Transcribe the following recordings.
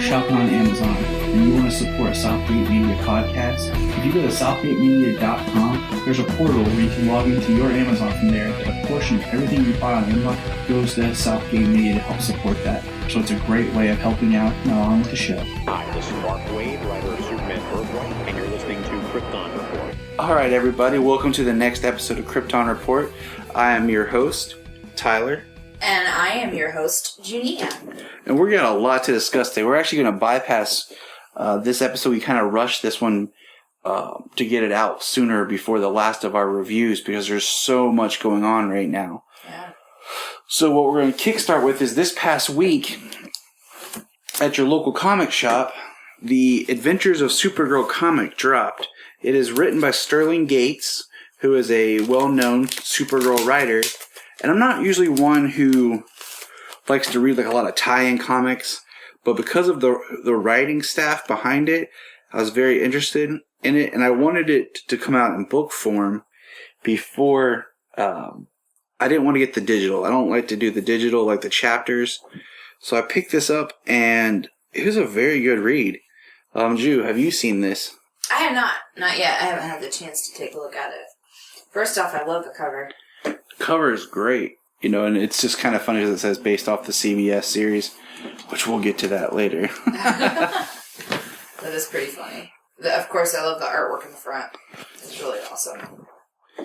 Shopping on Amazon and you want to support Southgate Media podcast, if you go to southgatemedia.com, there's a portal where you can log into your Amazon from there. A portion of everything you buy on Amazon goes to Southgate Media to help support that. So it's a great way of helping out along with the show. Hi, this is Mark Wade, writer of Superman Birthright, and you're listening to Krypton Report. All right, everybody, welcome to the next episode of Krypton Report. I am your host, Tyler. And I am your host, Junia. And we're got a lot to discuss today. We're actually going to bypass this episode. We kind of rushed this one to get it out sooner before the last of our reviews because there's so much going on right now. Yeah. So what we're going to kickstart with is this past week at your local comic shop, the Adventures of Supergirl comic dropped. It is written by Sterling Gates, who is a well-known Supergirl writer. And I'm not usually one who likes to read like a lot of tie-in comics, but because of the writing staff behind it, I was very interested in it, and I wanted it to come out in book form before. I didn't want to get the digital. I don't like to do the digital, like the chapters. So I picked this up, and it was a very good read. Ju, have you seen this? I have not yet. I haven't had the chance to take a look at it. First off, I love the cover. The cover is great, and it's just kind of funny because it says based off the CBS series, which we'll get to that later. That is pretty funny. Of course, I love the artwork in the front. It's really awesome.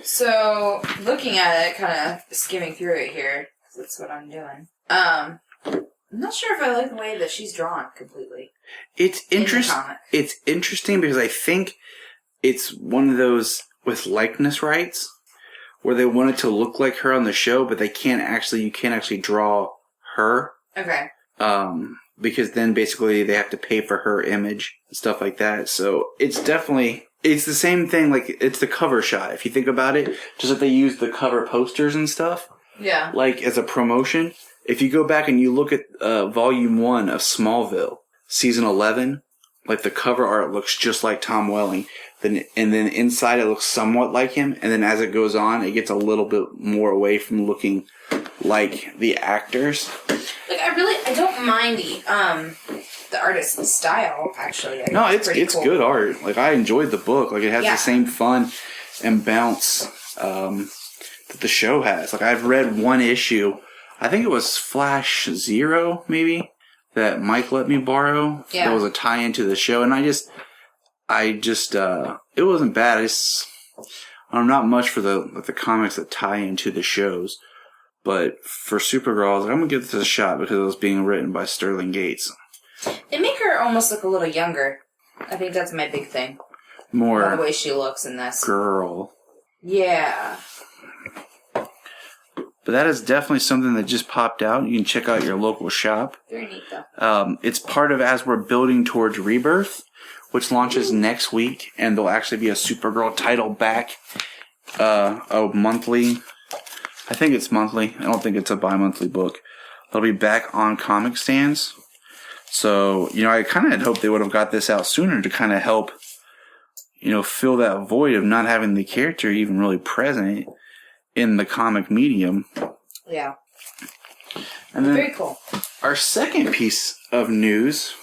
So, looking at it, kind of skimming through it here, because that's what I'm doing. I'm not sure if I like the way that she's drawn completely. It's interesting. It's interesting because I think it's one of those with likeness rights where they want it to look like her on the show, but you can't actually draw her. Okay. Because then basically they have to pay for her image and stuff like that. So it's the same thing, like it's the cover shot. If you think about it, just that they use the cover posters and stuff. Yeah. Like as a promotion. If you go back and you look at volume 1 of Smallville, season 11, like the cover art looks just like Tom Welling. And then inside it looks somewhat like him. And then as it goes on, it gets a little bit more away from looking like the actors. Like I don't mind the artist's style. Actually, it's cool. good art. Like I enjoyed the book. Like it has the same fun and bounce that the show has. Like I've read one issue. I think it was Flash Zero, maybe, that Mike let me borrow. Yeah. That was a tie-in to the show, and I just it wasn't bad. I'm not much for the comics that tie into the shows, but for Supergirl, I was like, I'm gonna give this a shot because it was being written by Sterling Gates. They make her almost look a little younger. I think that's my big thing. More the way she looks in this. Girl. Yeah. But that is definitely something that just popped out. You can check out your local shop. Very neat, though. It's part of As We're Building Towards Rebirth, which launches next week, and there'll actually be a Supergirl title back, a monthly. I think it's monthly. I don't think it's a bi-monthly book. It'll be back on comic stands. So, I kind of had hoped they would have got this out sooner to kind of help, fill that void of not having the character even really present in the comic medium. Yeah. And then very cool. Our second piece of news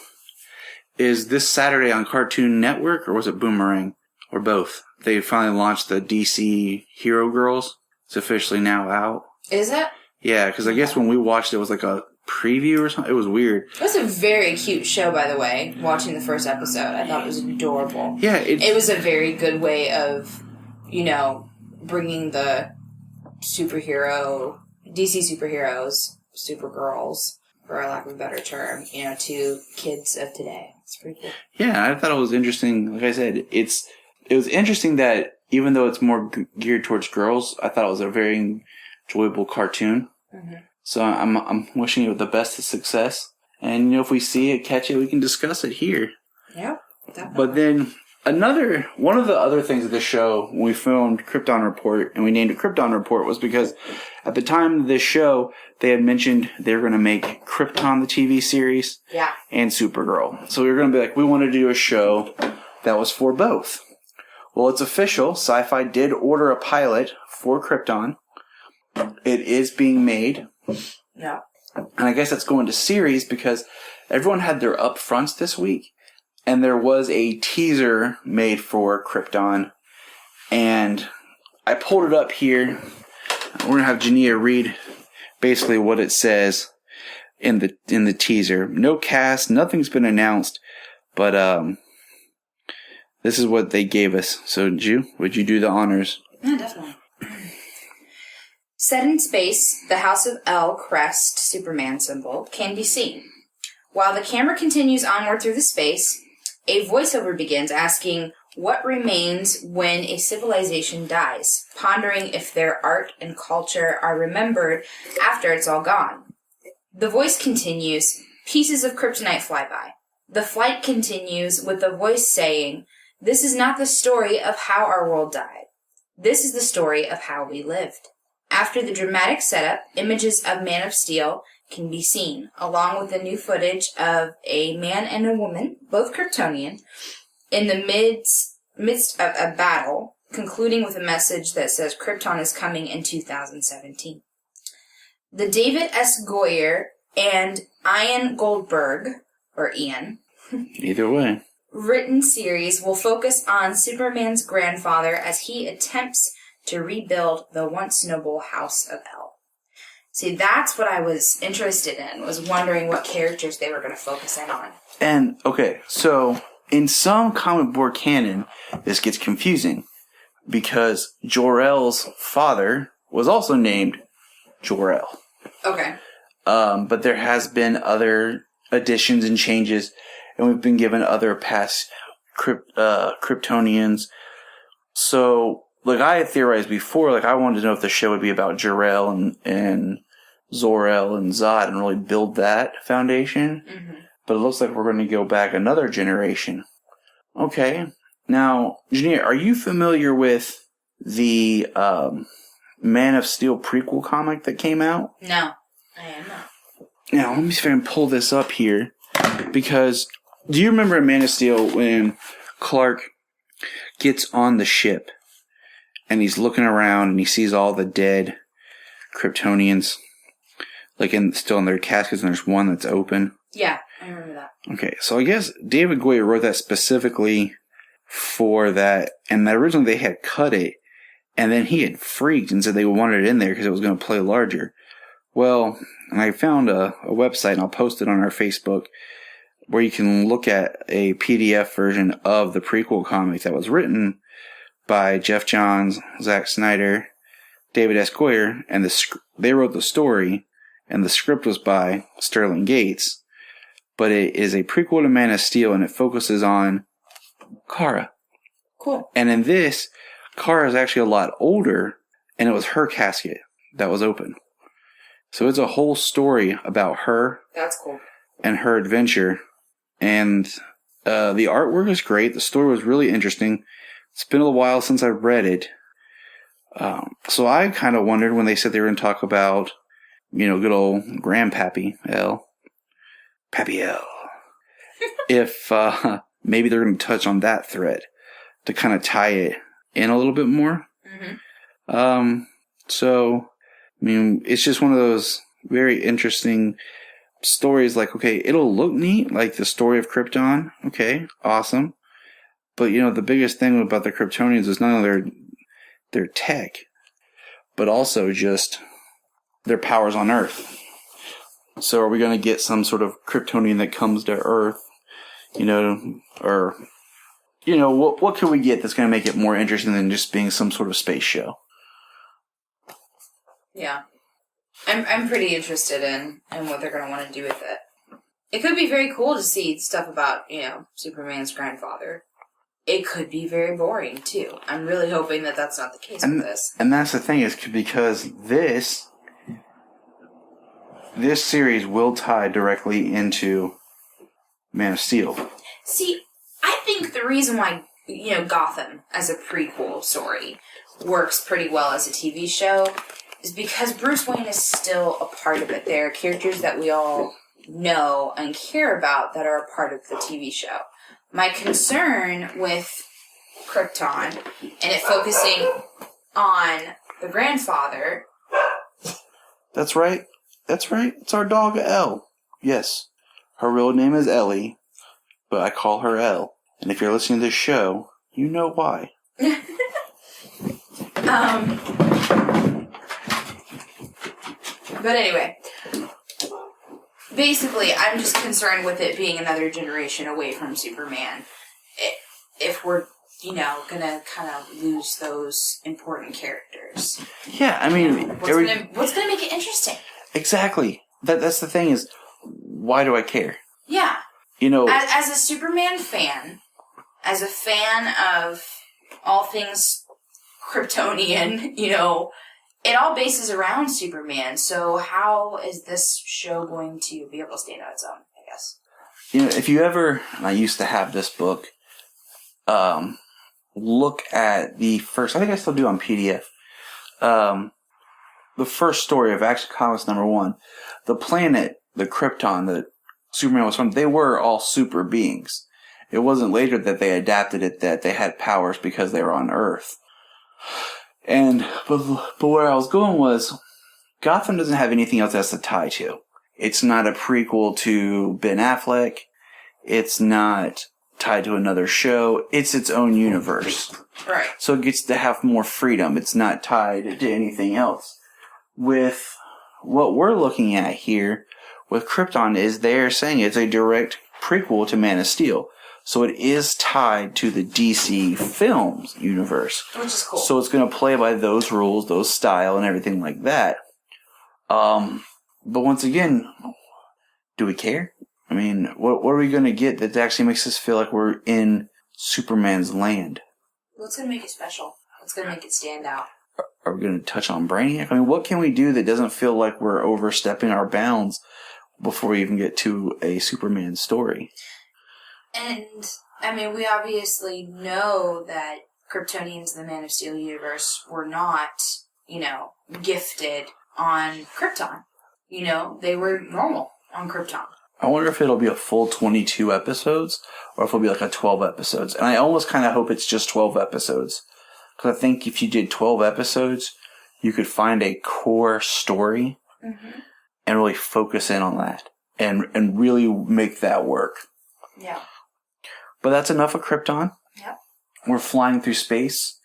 is this Saturday on Cartoon Network, or was it Boomerang? Or both. They finally launched the DC Hero Girls. It's officially now out. Is it? Yeah, because I guess when we watched it was like a preview or something. It was weird. It was a very cute show, by the way, watching the first episode. I thought it was adorable. Yeah. It was a very good way of, bringing the DC superheroes, Supergirls, for lack of a better term, to kids of today. It's pretty cool. Yeah, I thought it was interesting. Like I said, it was interesting that even though it's more geared towards girls, I thought it was a very enjoyable cartoon. Mm-hmm. So I'm wishing it the best of success. And if we see it, catch it, we can discuss it here. Yeah, definitely. But then One of the other things of this show, when we filmed Krypton Report, and we named it Krypton Report, was because at the time of this show, they had mentioned they were going to make Krypton the TV series and Supergirl. So we were going to be like, we want to do a show that was for both. Well, it's official. Sci-Fi did order a pilot for Krypton. It is being made. Yeah. And I guess that's going to series because everyone had their upfronts this week. And there was a teaser made for Krypton. And I pulled it up here. We're going to have Jania read basically what it says in the teaser. No cast, nothing's been announced. But this is what they gave us. So, Ju, would you do the honors? Yeah, definitely. Set in space, the House of El crest Superman symbol can be seen. While the camera continues onward through the space, a voiceover begins asking what remains when a civilization dies, pondering if their art and culture are remembered after it's all gone. The voice continues, pieces of kryptonite fly by. The flight continues with the voice saying, "This is not the story of how our world died. This is the story of how we lived." After the dramatic setup, images of Man of Steel can be seen, along with the new footage of a man and a woman, both Kryptonian, in the midst of a battle, concluding with a message that says Krypton is coming in 2017. The David S. Goyer and Ian Goldberg, or Ian, either way, written series will focus on Superman's grandfather as he attempts to rebuild the once noble House of El. See, that's what I was interested in, was wondering what characters they were going to focus in on. And, okay, so in some comic book canon, this gets confusing because Jor-El's father was also named Jor-El. Okay. But there has been other additions and changes, and we've been given other past Kryptonians. So, like I had theorized before, like I wanted to know if the show would be about Jor-El and Zor-El and Zod and really build that foundation. Mm-hmm. But it looks like we're going to go back another generation. Okay. Now, Jania, are you familiar with the Man of Steel prequel comic that came out? No, I am not. Now, let me see if I can pull this up here. Because, do you remember in Man of Steel when Clark gets on the ship and he's looking around and he sees all the dead Kryptonians, like still in their caskets, and there's one that's open? Yeah, I remember that. Okay, so I guess David Goyer wrote that specifically for that, and originally they had cut it, and then he had freaked and said they wanted it in there because it was going to play larger. Well, I found a website, and I'll post it on our Facebook, where you can look at a PDF version of the prequel comic that was written by Jeff Johns, Zack Snyder, David S. Goyer, and they wrote the story, and the script was by Sterling Gates, but it is a prequel to Man of Steel, and it focuses on Kara. Cool. And in this, Kara is actually a lot older, and it was her casket that was open. So it's a whole story about her. That's cool. And her adventure. And the artwork is great. The story was really interesting. It's been a while since I've read it. So I kind of wondered when they said they were going to talk about, good old Grandpappy L. Pappy L. if maybe they're going to touch on that thread to kind of tie it in a little bit more. Mm-hmm. So, it's just one of those very interesting stories. Like, okay, it'll look neat, like the story of Krypton. Okay, awesome. But, the biggest thing about the Kryptonians is not only their tech, but also just their powers on Earth. So are we going to get some sort of Kryptonian that comes to Earth, or, what can we get that's going to make it more interesting than just being some sort of space show? Yeah. I'm pretty interested in what they're going to want to do with it. It could be very cool to see stuff about, Superman's grandfather. It could be very boring, too. I'm really hoping that that's not the case with this. And that's the thing, is because this series will tie directly into Man of Steel. See, I think the reason why Gotham as a prequel story works pretty well as a TV show is because Bruce Wayne is still a part of it. There are characters that we all know and care about that are a part of the TV show. My concern with Krypton and it focusing on the grandfather. That's right. It's our dog, Elle. Yes. Her real name is Ellie, but I call her Elle. And if you're listening to this show, you know why. But anyway, basically, I'm just concerned with it being another generation away from Superman. If we're, gonna kind of lose those important characters. Yeah, I mean... What's gonna make it interesting? Exactly. That's the thing is, why do I care? Yeah. As a Superman fan, as a fan of all things Kryptonian, it all bases around Superman. So how is this show going to be able to stand on its own, I guess? If you ever, and I used to have this book, look at the first, I think I still do on PDF, the first story of Action Comics #1, the planet, the Krypton that Superman was from, they were all super beings. It wasn't later that they adapted it that they had powers because they were on Earth. But where I was going was, Gotham doesn't have anything else that's to tie to. It's not a prequel to Ben Affleck. It's not tied to another show. It's its own universe. Right. So it gets to have more freedom. It's not tied to anything else. With what we're looking at here with Krypton is they're saying it's a direct prequel to Man of Steel. So it is tied to the DC Films universe. Which is cool. So it's going to play by those rules, those style, and everything like that. But once again, do we care? I mean, what are we going to get that actually makes us feel like we're in Superman's land? What's going to make it special? What's going to make it stand out? Are we going to touch on Brainiac? I mean, what can we do that doesn't feel like we're overstepping our bounds before we even get to a Superman story? And, I mean, we obviously know that Kryptonians in the Man of Steel universe were not, gifted on Krypton. They were normal on Krypton. I wonder if it'll be a full 22 episodes, or if it'll be like a 12 episodes. And I almost kind of hope it's just 12 episodes. Because I think if you did 12 episodes, you could find a core story and really focus in on that. And really make that work. Yeah. But that's enough of Krypton. Yep. We're flying through space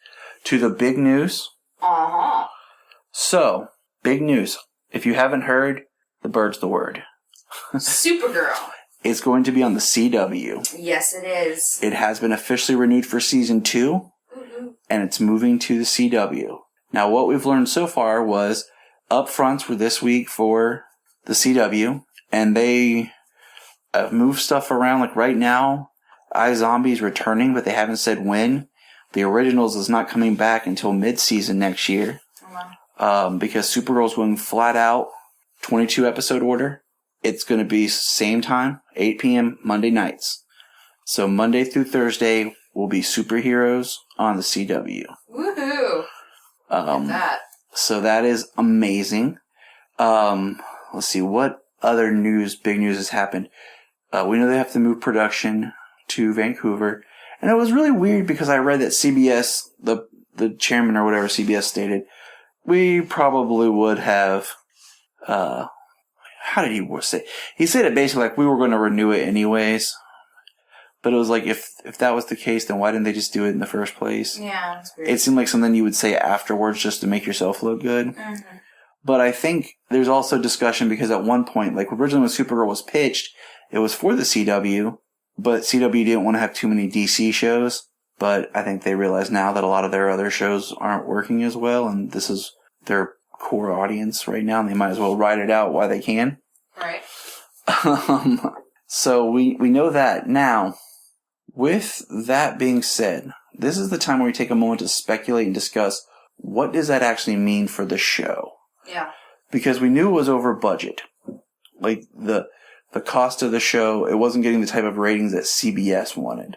to the big news. Uh-huh. So, big news. If you haven't heard, the bird's the word. Supergirl. It's going to be on the CW. Yes, it is. It has been officially renewed for season 2, and it's moving to the CW. Now, what we've learned so far was upfronts were this week for the CW, and they moved stuff around. Like right now, iZombie's returning, but they haven't said when. The Originals is not coming back until mid-season next year. Because Supergirl's going flat out 22 episode order. It's going to be same time, 8 p.m. Monday nights. So Monday through Thursday will be superheroes on the CW. Woohoo! That. So that is amazing. Let's see, what other big news has happened? We know they have to move production to Vancouver. And it was really weird because I read that CBS, the chairman or whatever CBS stated, we probably would have, how did he say? He said it basically like we were going to renew it anyways. But it was like, if that was the case, then why didn't they just do it in the first place? Yeah, that's weird. It seemed like something you would say afterwards just to make yourself look good. Mm-hmm. But I think there's also discussion because at one point, like originally when Supergirl was pitched, it was for the CW, but CW didn't want to have too many DC shows. But I think they realize now that a lot of their other shows aren't working as well, and this is their core audience right now, and they might as well ride it out while they can. Right. So we know that. Now, with that being said, this is the time where we take a moment to speculate and discuss what does that actually mean for the show. Yeah. Because we knew it was over budget. Like, the cost of the show, it wasn't getting the type of ratings that CBS wanted.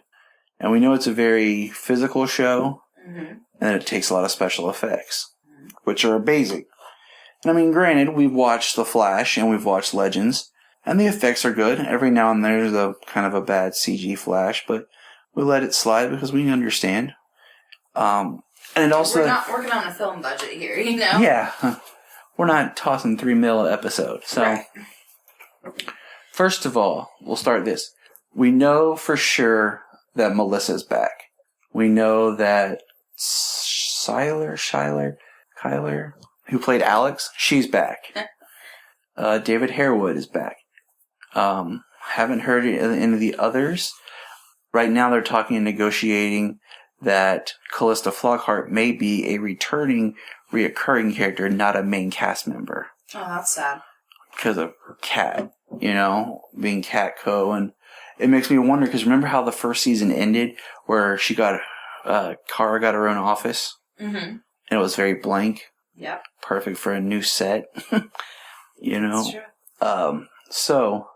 And we know it's a very physical show, Mm-hmm. and it takes a lot of special effects, which are basic. And I mean, granted, we've watched The Flash and we've watched Legends, and the effects are good. Every now and then there's a kind of a bad CG Flash, but we let it slide because we understand. And it also... We're not working on a film budget here, you know? Yeah. We're not tossing $3 million an episode. So, Right. First of all, we'll start this. We know for sure that Melissa's back. We know that Kyler, who played Alex, she's back. David Harewood is back. Haven't heard any of the others. Right now they're talking and negotiating that Callista Flockhart may be a reoccurring character, not a main cast member. Oh, that's sad. Because of her cat, being Catco. And it makes me wonder, because remember how the first season ended, where Kara got her own office? Mm-hmm. And it was very blank. Yep. Perfect for a new set. That's true. So,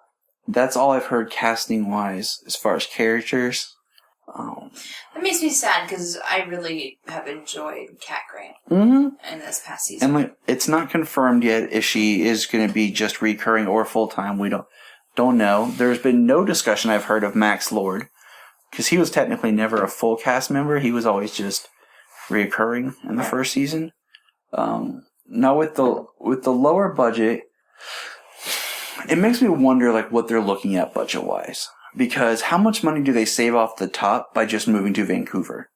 that's all I've heard casting-wise, as far as characters. That makes me sad, because I really have enjoyed Cat Grant in this past season. And it's not confirmed yet if she is going to be just recurring or full-time. We don't know. There's been no discussion I've heard of Max Lord, because he was technically never a full cast member. He was always just reoccurring in the first season. Now with the lower budget, it makes me wonder what they're looking at budget-wise. Because how much money do they save off the top by just moving to Vancouver?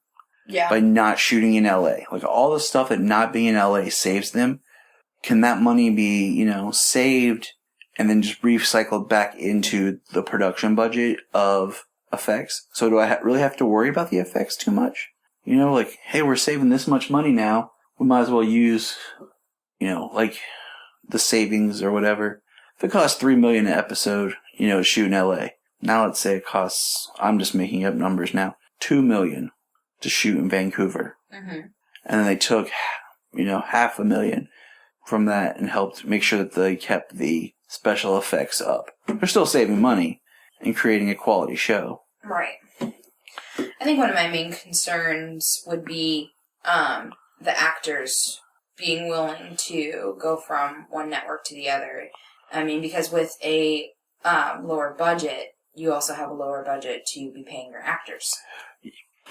Yeah. By not shooting in LA. All the stuff that not being in LA saves them. Can that money be, saved and then just recycled back into the production budget of effects? So do I really have to worry about the effects too much? Hey, we're saving this much money now. We might as well use, the savings or whatever. If it costs $3 million an episode, to shoot in LA. Now let's say it costs, I'm just making up numbers now, $2 million to shoot in Vancouver. Mm-hmm. And then they took, $500,000 from that and helped make sure that they kept the special effects up. They're still saving money and creating a quality show. Right. I think one of my main concerns would be the actors being willing to go from one network to the other. I mean, because with a lower budget, you also have a lower budget to be paying your actors.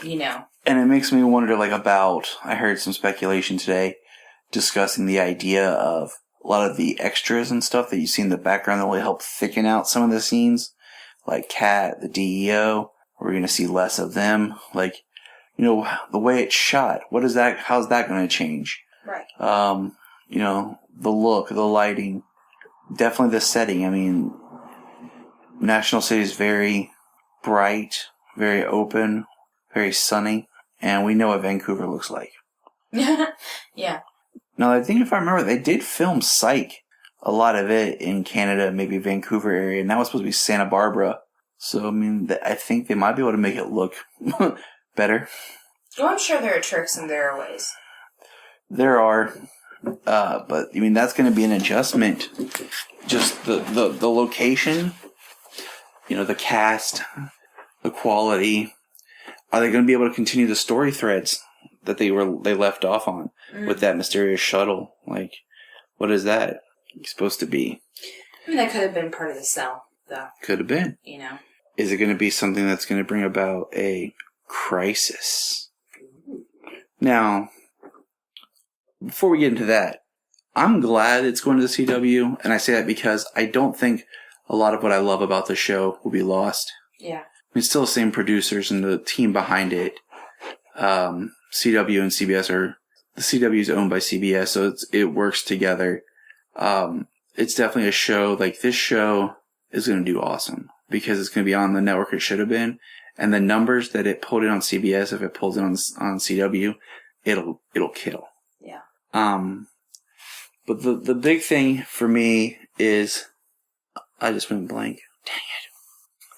And it makes me wonder, I heard some speculation today discussing the idea of a lot of the extras and stuff that you see in the background that will help thicken out some of the scenes. Like Kat, the DEO, we're going to see less of them. The way it's shot, how's that going to change? Right. The look, the lighting, definitely the setting. I mean, National City is very bright, very open, very sunny, and we know what Vancouver looks like. Yeah. Now, I think if I remember, they did film Psych, a lot of it in Canada, maybe Vancouver area, and that was supposed to be Santa Barbara. So, I mean, I think they might be able to make it look better. Well, I'm sure there are tricks and there are ways. There are, but I mean, that's going to be an adjustment. Just the location, the cast, the quality. Are they going to be able to continue the story threads that they left off on with that mysterious shuttle? What is that supposed to be? I mean, that could have been part of the cell, though. Could have been. Is it going to be something that's going to bring about a crisis? Now, before we get into that, I'm glad it's going to the CW, and I say that because I don't think a lot of what I love about the show will be lost. Yeah. It's still the same producers and the team behind it. CW and CBS the CW is owned by CBS, so it works together. It's definitely a show, this show is going to do awesome because it's going to be on the network it should have been. And the numbers that it pulled in on CBS, if it pulls in on CW, it'll kill. Yeah. But the big thing for me is, I just went blank. Dang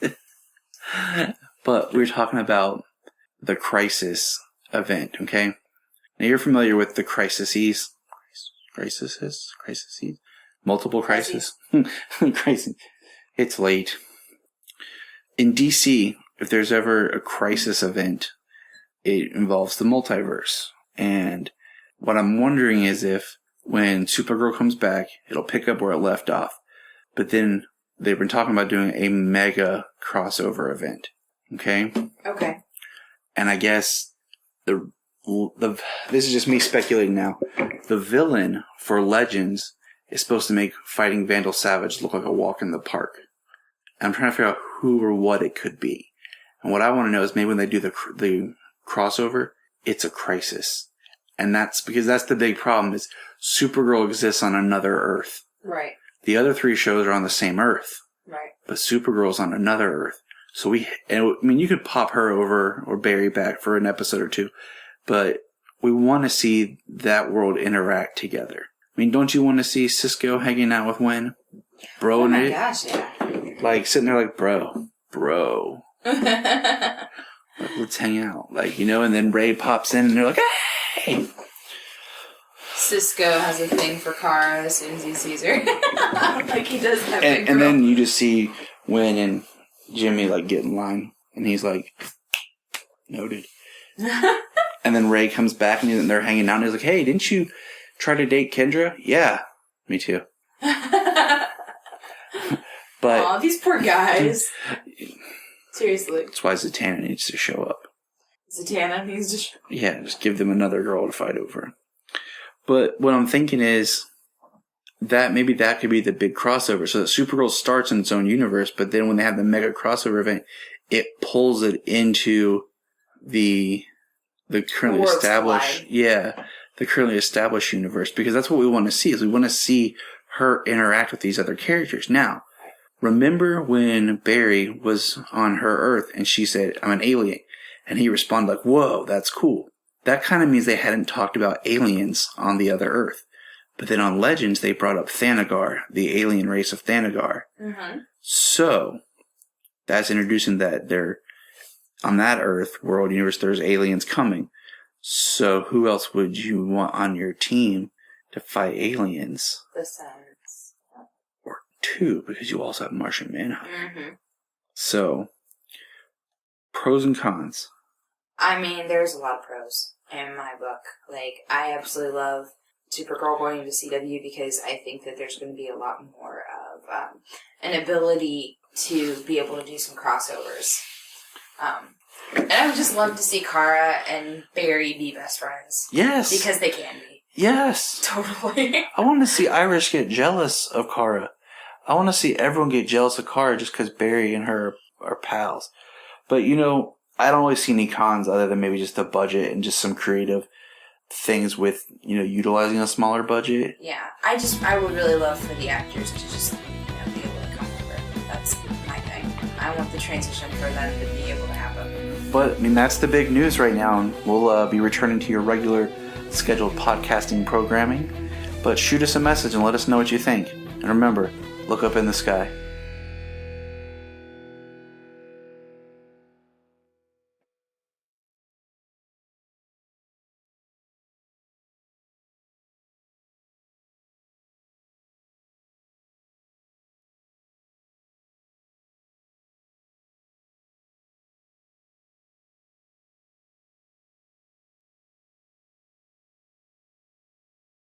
it. But we were talking about the crisis event, okay? Now you're familiar with the crises? Multiple crises? Crisis. It's late. In DC, if there's ever a crisis event, it involves the multiverse. And what I'm wondering is if when Supergirl comes back, it'll pick up where it left off. But then they've been talking about doing a mega crossover event. Okay? Okay. And I guess the this is just me speculating now. The villain for Legends is supposed to make fighting Vandal Savage look like a walk in the park. I'm trying to figure out who or what it could be. And what I want to know is maybe when they do the crossover, it's a crisis. And that's because that's the big problem is Supergirl exists on another Earth. Right. The other 3 shows are on the same Earth. Right. But Supergirl's on another Earth. So you could pop her over or Barry back for an episode or 2. But we want to see that world interact together. I mean, don't you want to see Cisco hanging out with Wynn? Bro, oh my gosh, yeah. Like, sitting there like, bro. Like, let's hang out. Like, and then Ray pops in and they're like, hey! Cisco has a thing for Kara as soon as he sees her. Like, he does that big And then you just see Wynn and Jimmy, like, get in line. And he's like, noted. And then Ray comes back and they're hanging out and he's like, hey, didn't you try to date Kendra? Yeah, me too. But aw, these poor guys. Seriously. That's why Zatanna needs to show up. Zatanna needs to show up. Yeah, just give them another girl to fight over. But what I'm thinking is that maybe that could be the big crossover. So that Supergirl starts in its own universe, but then when they have the mega crossover event, it pulls it into the currently established, the currently established universe, because that's what we want to see. Is we want to see her interact with these other characters. Now, remember when Barry was on her Earth and she said, "I'm an alien," and he responded like, "Whoa, that's cool." That kind of means they hadn't talked about aliens on the other Earth. But then on Legends, they brought up Thanagar, the alien race of Thanagar. Mm-hmm. So that's introducing that they're on that Earth world universe, there's aliens coming. So who else would you want on your team to fight aliens? The Suns. Or 2, because you also have Martian Manhunter. Mm-hmm. So, pros and cons. I mean, there's a lot of pros in my book. Like, I absolutely love Supergirl going into CW because I think that there's going to be a lot more of an ability to be able to do some crossovers. And I would just love to see Kara and Barry be best friends. Yes. Because they can be. Yes. Totally. I want to see Irish get jealous of Kara. I want to see everyone get jealous of Kara just because Barry and her are pals. But, I don't really see any cons other than maybe just the budget and just some creative things with, utilizing a smaller budget. Yeah. I would really love for the actors to just, be able to come over. That's my thing. I want the transition for them to be able to happen. But, that's the big news right now. And we'll be returning to your regular scheduled podcasting programming. But shoot us a message and let us know what you think. And remember, look up in the sky.